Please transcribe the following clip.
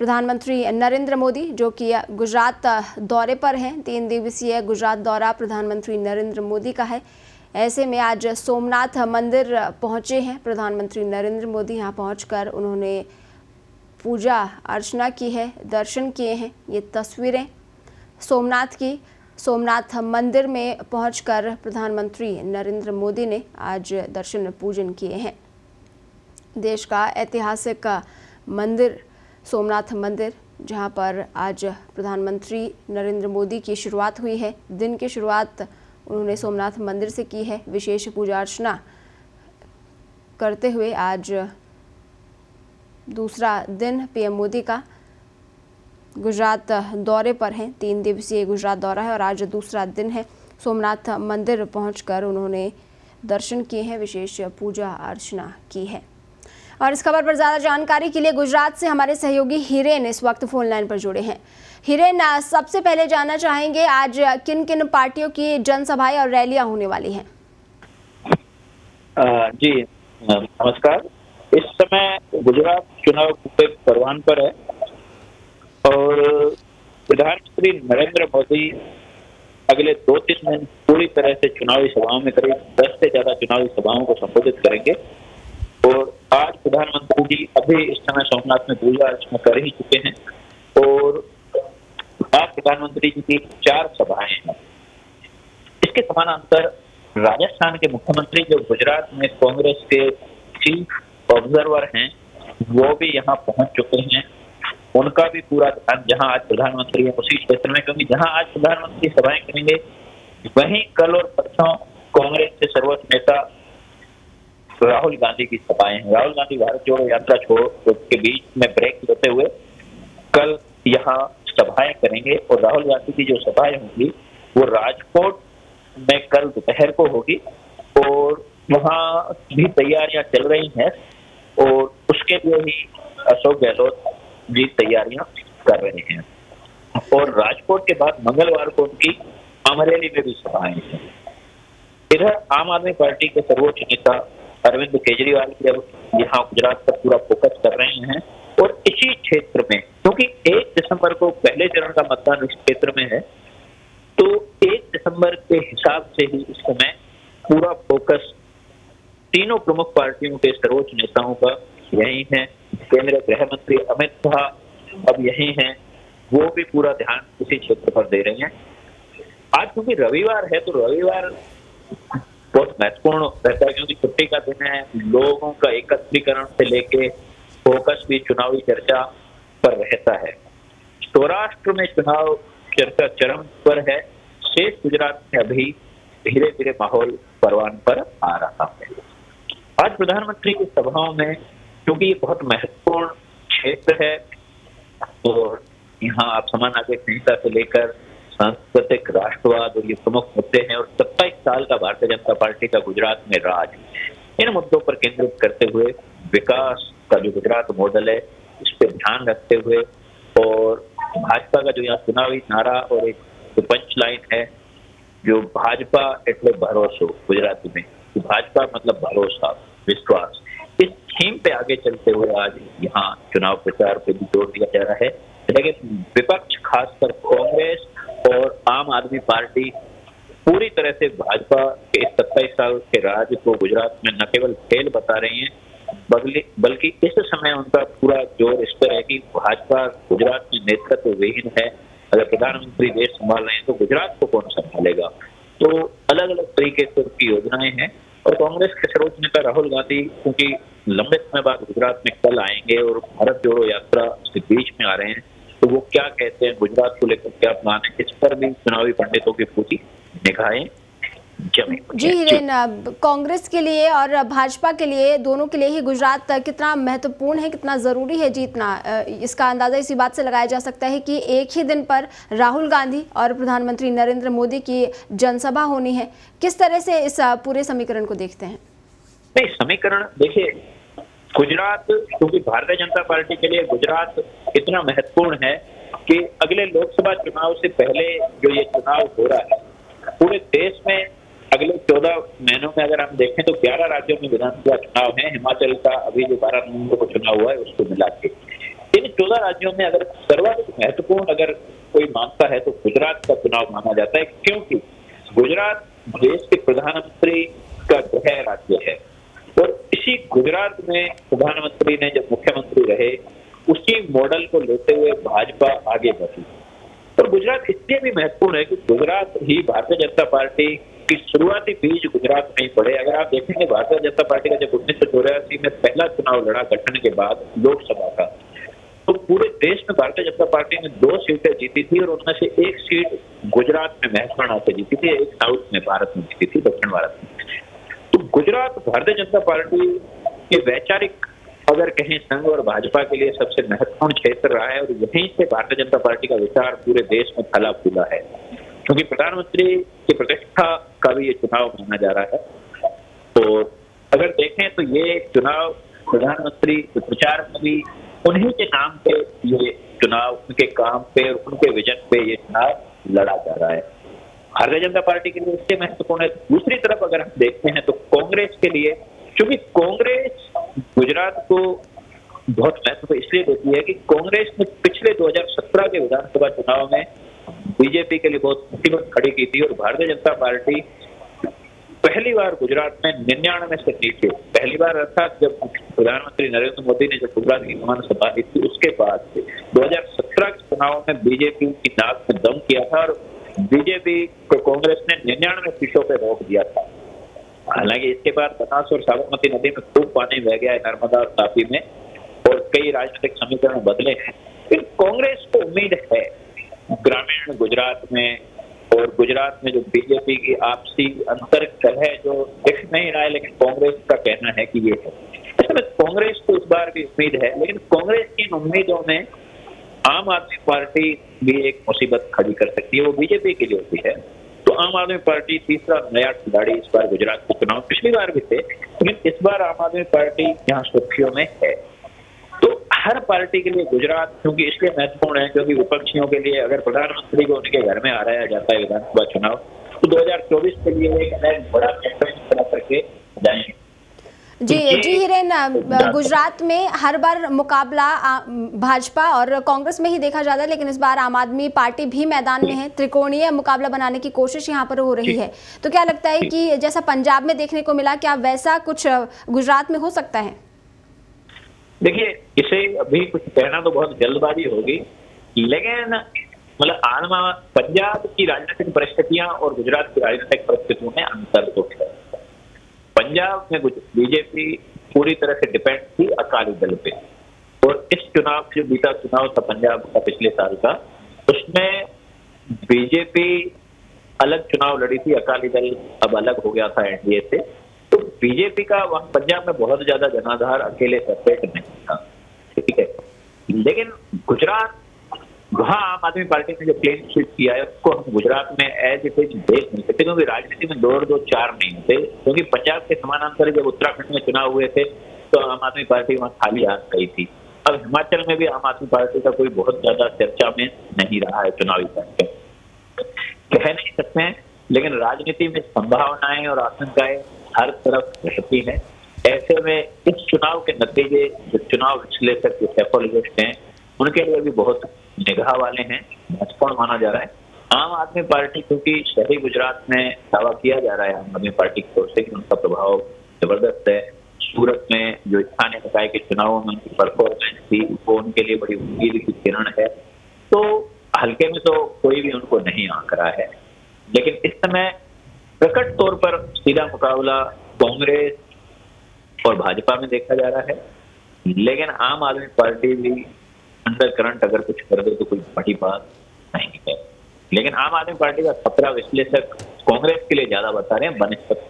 प्रधानमंत्री नरेंद्र मोदी, जो कि गुजरात दौरे पर हैं। 3 दिवसीय गुजरात दौरा प्रधानमंत्री नरेंद्र मोदी का है। ऐसे में आज सोमनाथ मंदिर पहुंचे हैं प्रधानमंत्री नरेंद्र मोदी। यहां पहुंचकर उन्होंने पूजा अर्चना की है, दर्शन किए हैं। ये तस्वीरें सोमनाथ की, सोमनाथ मंदिर में पहुंचकर प्रधानमंत्री नरेंद्र मोदी ने आज दर्शन पूजन किए हैं। देश का ऐतिहासिक मंदिर सोमनाथ मंदिर, जहां पर आज प्रधानमंत्री नरेंद्र मोदी की शुरुआत हुई है। दिन की शुरुआत उन्होंने सोमनाथ मंदिर से की है। विशेष पूजा अर्चना करते हुए आज दूसरा दिन पीएम मोदी का गुजरात दौरे पर हैं। 3 दिवसीय गुजरात दौरा है और आज दूसरा दिन है। सोमनाथ मंदिर पहुंचकर उन्होंने दर्शन किए हैं, विशेष पूजा अर्चना की है। और इस खबर पर ज़्यादा जानकारी के लिए गुजरात से हमारे सहयोगी हिरेन इस वक्त फोन लाइन पर जुड़े हैं। हिरेन, सबसे पहले जानना चाहेंगे आज किन किन पार्टियों की जनसभाएं और रैलियां होने वाली हैं? जी नमस्कार। इस समय गुजरात चुनाव के परवान पर है और प्रधानमंत्री नरेंद्र मोदी अगले 2-3 दिन पूरी तरह से चुनावी सभाओं में करीब 10 से ज्यादा चुनावी सभाओं को संबोधित करेंगे। और आज प्रधानमंत्री जी अभी इस समय सोमनाथ में पूजा अर्चना कर ही चुके हैं और आज प्रधानमंत्री जी की 4 सभाएं हैं। इसके समानांतर राजस्थान के मुख्यमंत्री जो गुजरात में कांग्रेस के चीफ ऑब्जर्वर हैं, वो भी यहाँ पहुंच चुके हैं। उनका भी पूरा ध्यान जहां आज प्रधानमंत्री है उसी क्षेत्र में, क्योंकि जहां आज प्रधानमंत्री सभाएं करेंगे वहीं कल और परसों कांग्रेस के सर्वोच्च नेता राहुल गांधी की सभाएं हैं। राहुल गांधी भारत जोड़ो यात्रा छोड़ो के बीच में ब्रेक लेते हुए कल यहाँ सभाएं करेंगे और राहुल गांधी की जो सभाएं होंगी वो राजकोट में कल दोपहर को होगी और वहाँ भी तैयारियां चल रही हैं और उसके लिए ही अशोक गहलोत भी तैयारियां कर रहे हैं। और राजकोट के बाद मंगलवार को उनकी अमरेली में भी सभाएं हैं। इधर आम आदमी पार्टी के सर्वोच्च नेता अरविंद केजरीवाल भी अब यहाँ गुजरात पर पूरा फोकस कर रहे हैं और इसी क्षेत्र में, क्योंकि 1 दिसंबर को पहले चरण का मतदान इस क्षेत्र में है, तो 1 दिसंबर के हिसाब से ही इस समय पूरा फोकस तीनों प्रमुख पार्टियों के सर्वोच्च नेताओं का यही है। केंद्रीय गृह मंत्री अमित शाह अब यही हैं, वो भी पूरा ध्यान इसी क्षेत्र पर दे रहे हैं। आज क्योंकि रविवार है तो रविवार बहुत महत्वपूर्ण रहता है, क्योंकि छुट्टी का दिन है। लोगों का एकत्रीकरण से लेके फोकस भी चुनावी चर्चा पर रहता है। सौराष्ट्र में चुनाव चर्चा चरम पर है। शेष गुजरात में अभी धीरे धीरे माहौल परवान पर आ रहा है। आज प्रधानमंत्री की सभाओं में, क्योंकि ये बहुत महत्वपूर्ण क्षेत्र है और यहाँ आप समान नागरिक संहिता से लेकर सांस्कृतिक राष्ट्रवाद और ये प्रमुख मुद्दे हैं और 27 साल का भारतीय जनता पार्टी का गुजरात में राज, इन मुद्दों पर केंद्रित करते हुए विकास का जो गुजरात मॉडल है इस पर ध्यान रखते हुए और भाजपा का जो यहाँ चुनावी नारा और एक पंच लाइन है जो भाजपा एटले भरोसो गुजराती में, तो भाजपा मतलब भरोसा, विश्वास, इस थीम पे आगे चलते हुए आज यहाँ चुनाव प्रचार पे भी जोर दिया जा रहा है। लेकिन विपक्ष खासकर कांग्रेस और आम आदमी पार्टी पूरी तरह से भाजपा के इस 27 साल के राज को गुजरात में न केवल फेल बता रही है बल्कि इस समय उनका पूरा जोर इस पर है कि भाजपा गुजरात में नेतृत्व विहीन है। अगर प्रधानमंत्री देश संभाल रहे हैं तो गुजरात को कौन संभालेगा। तो अलग अलग तरीके से उनकी योजनाएं हैं और कांग्रेस के सर्वोच्च नेता राहुल गांधी क्योंकि लंबे समय बाद गुजरात में कल आएंगे और भारत जोड़ो यात्रा के बीच में आ रहे हैं, तो वो क्या कहते हैं, गुजरात को लेकर क्या प्लान है, इस पर भी चुनावी पंडितों की पूरी निगाहें जमी। जी हिरेन, कांग्रेस के लिए और भाजपा के लिए, दोनों के लिए ही गुजरात कितना महत्वपूर्ण है, कितना जरूरी है जीतना, इसका अंदाजा इसी बात से लगाया जा सकता है कि एक ही दिन पर राहुल गांधी और प्रधानमंत्री नरेंद्र मोदी की जनसभा होनी है। किस तरह से इस पूरे समीकरण को देखते हैं? नहीं, समीकरण देखिए, गुजरात क्योंकि भारतीय जनता पार्टी के लिए गुजरात इतना महत्वपूर्ण है कि अगले लोकसभा चुनाव से पहले जो ये चुनाव हो रहा है पूरे देश में अगले 14 महीनों में अगर हम देखें तो 11 राज्यों में विधानसभा चुनाव है। हिमाचल का अभी जो 12 नवंबर को चुनाव हुआ है उसको मिला के इन 14 राज्यों में अगर सर्वाधिक महत्वपूर्ण अगर कोई मानता है तो गुजरात का चुनाव माना जाता है, क्योंकि गुजरात देश के प्रधानमंत्री का गृह राज्य है और इसी गुजरात में प्रधानमंत्री ने जब मुख्यमंत्री रहे उसी मॉडल को लेते हुए भाजपा आगे बढ़ी। और गुजरात इसलिए भी महत्वपूर्ण है कि गुजरात ही भारतीय जनता पार्टी की शुरुआती बीज गुजरात में ही पड़े। अगर आप देखेंगे भारतीय जनता पार्टी का जब 1984 में पहला चुनाव लड़ा गठन के बाद लोकसभा का, तो पूरे देश में भारतीय जनता पार्टी ने 2 सीटें जीती थी और उनमें से एक सीट गुजरात में महसाणा से जीती थी, एक साउथ में भारत में जीती थी, दक्षिण भारत में। तो गुजरात भारतीय जनता पार्टी के वैचारिक अगर कहीं संघ और भाजपा के लिए सबसे महत्वपूर्ण क्षेत्र रहा है और यहीं से भारतीय जनता पार्टी का विचार पूरे देश में फैला फूला है, क्योंकि प्रधानमंत्री की प्रतिष्ठा का भी ये चुनाव माना जा रहा है। तो अगर देखें तो ये चुनाव प्रधानमंत्री के प्रचार में भी उन्हीं के नाम पे ये चुनाव, उनके काम पे और उनके विजन पे ये चुनाव लड़ा जा रहा है। भारतीय जनता पार्टी के लिए इससे महत्वपूर्ण है। दूसरी तरफ अगर हम देखते हैं तो कांग्रेस के लिए, क्योंकि कांग्रेस गुजरात को बहुत महत्व इसलिए देती है कि कांग्रेस ने पिछले 2017 के विधानसभा चुनाव में बीजेपी के लिए बहुत मुसीबत खड़ी की थी और भारतीय जनता पार्टी पहली बार गुजरात में 99 से नीचे, पहली बार अर्थात जब प्रधानमंत्री नरेंद्र मोदी ने जब गुजरात की कमान संभाली थी उसके बाद 2017 के चुनाव में बीजेपी की नाक में दम किया था और बीजेपी को कांग्रेस ने 99 सीटों पर रोक दिया था। हालांकि इसके बाद बनास और साबरमती नदी में खूब पानी बह गया है, नर्मदा और तापी में, और कई राजनीतिक समीकरण बदले हैं। फिर कांग्रेस को उम्मीद है ग्रामीण गुजरात में और गुजरात में जो बीजेपी की आपसी अंतर कलह जो दिख नहीं रहा है, लेकिन कांग्रेस का कहना है कि ये है। इसमें कांग्रेस को इस बार भी उम्मीद है, लेकिन कांग्रेस की उम्मीदों में आम आदमी पार्टी भी एक मुसीबत खड़ी कर सकती है, वो बीजेपी के लिए होती है। तो आम आदमी पार्टी तीसरा नया खिलाड़ी इस बार गुजरात के चुनाव, पिछली बार भी थे लेकिन इस बार आम आदमी पार्टी यहाँ सुर्खियों में है। तो हर पार्टी के लिए गुजरात क्योंकि इसलिए महत्वपूर्ण है क्योंकि विपक्षियों के लिए अगर प्रधानमंत्री को उनके घर में आया जाता है विधानसभा चुनाव, तो 2024 के लिए एक बड़ा कैंपेन खड़ा करके जाएंगे। जी हिरेन, गुजरात में हर बार मुकाबला भाजपा और कांग्रेस में ही देखा जाता है, लेकिन इस बार आम आदमी पार्टी भी मैदान में है, त्रिकोणीय मुकाबला बनाने की कोशिश यहाँ पर हो रही है। तो क्या लगता है कि जैसा पंजाब में देखने को मिला, क्या वैसा कुछ गुजरात में हो सकता है? देखिए, इसे अभी कुछ कहना तो बहुत जल्दबाजी होगी, लेकिन मतलब पंजाब की राजनीतिक परिस्थितियां और गुजरात की राजनीतिक परिस्थितियों में अंतर तो है। पंजाब में बीजेपी पूरी तरह से डिपेंड थी अकाली दल पे, और इस चुनाव जो बीता चुनाव था पंजाब का पिछले साल का, उसमें बीजेपी अलग चुनाव लड़ी थी, अकाली दल अब अलग हो गया था एनडीए से। तो बीजेपी का वहां पंजाब में बहुत ज्यादा जनाधार अकेले सेपरेट नहीं था, ठीक है। लेकिन गुजरात, वहां आम आदमी पार्टी ने जो क्लीन स्वीप किया है उसको हम गुजरात में एज इट इज देख नहीं सकते, क्योंकि राजनीति में 2 और 2 4 नहीं होते। क्योंकि पंजाब के समानांतर जब उत्तराखंड में चुनाव हुए थे तो आम आदमी पार्टी वहां खाली हाथ गई थी। अब हिमाचल में भी आम आदमी पार्टी का कोई बहुत ज्यादा चर्चा में नहीं रहा है चुनावी कैंपेन, कह नहीं सकते हैं, लेकिन राजनीति में संभावनाएं और आशंकाएं हर तरफ रहती है। ऐसे में इस चुनाव के नतीजे जो चुनाव विश्लेषक जो सैफोलॉजिस्ट हैं उनके लिए भी बहुत निगाह वाले हैं, महत्वपूर्ण माना जा रहा है। आम आदमी पार्टी, क्योंकि शहरी गुजरात में दावा किया जा रहा है आम आदमी पार्टी की ओर से कि उनका प्रभाव जबरदस्त है। सूरत में जो स्थानीय निकाय के चुनावों में उनकी परफॉर्मेंस थी वो उनके लिए बड़ी उम्मीद की किरण है। तो हल्के में तो कोई भी उनको नहीं आंक रहा है, लेकिन इस समय प्रकट तौर पर सीधा मुकाबला कांग्रेस और भाजपा में देखा जा रहा है। लेकिन आम आदमी पार्टी भी अंडर करंट अगर कुछ कर दे तो कोई बड़ी बात नहीं है। लेकिन आम आदमी पार्टी का खतरा विश्लेषक कांग्रेस के लिए ज्यादा बता रहे हैं बनस्पत